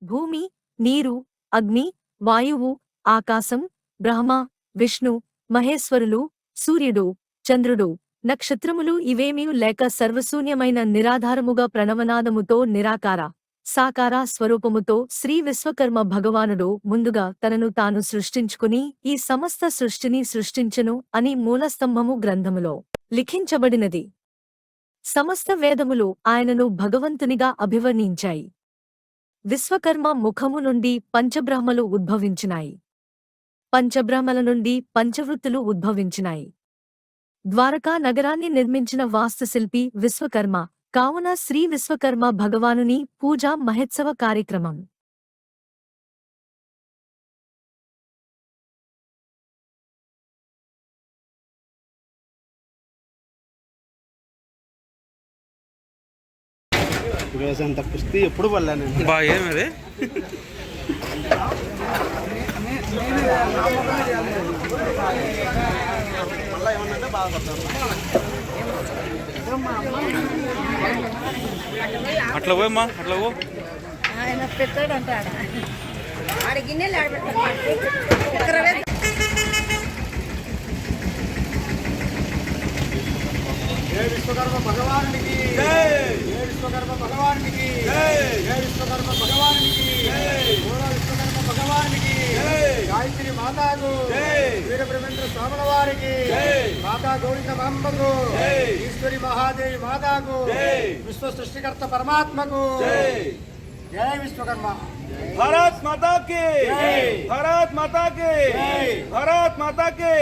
భూమి, నీరు, అగ్ని, వాయువు, ఆకాశం, బ్రహ్మ, విష్ణు, మహేశ్వరులు, సూర్యుడు, చంద్రుడు, నక్షత్రములు ఇవేమీ లేక సర్వశూన్యమైన నిరాధారముగా ప్రణవనాదముతో నిరాకార సాకార స్వరూపముతో శ్రీ విశ్వకర్మ భగవానుడు ముందుగా తనను తాను సృష్టించుకుని ఈ సమస్త సృష్టిని సృష్టించెను అని మూలస్తంభము గ్రంథములో లిఖించబడినది. సమస్త వేదములు ఆయనను భగవంతునిగా అభివర్ణించాయి. విశ్వకర్మ ముఖము నుండి పంచబ్రహ్మలు ఉద్భవించినాయి. పంచబ్రహ్మల నుండి పంచవృత్తులు ఉద్భవించినాయి. ద్వారకా నగరాన్ని నిర్మించిన వాస్తుశిల్పి విశ్వకర్మ కావున శ్రీ విశ్వకర్మ భగవానుని పూజా మహోత్సవ కార్యక్రమం. అంత కుస్తీ ఎప్పుడు పడలేను బాగా ఏమది అట్లా పోయమ్మా అట్లా పో. ఆయన పెద్దోడు అంటాడు ఆడ గిన్నెలు విశ్వకర్మ భగవానుడికి విశ్వకర్మ భగవానుడికి విశ్వకర్మ భగవానుడికి విశ్వకర్మ భగవానుడికి గాయత్రి మాతాకు వీరబ్రహ్మేంద్ర స్వాముల వారికి మాతా గౌరిక మాంబకు ఈశ్వరి మహాదేవి మాతాకు విశ్వ సృష్టికర్త పరమాత్మకు జై విశ్వకర్మ. భారత్ మాతా కి భారత్ మాతా కి భారత్ మాతా కి.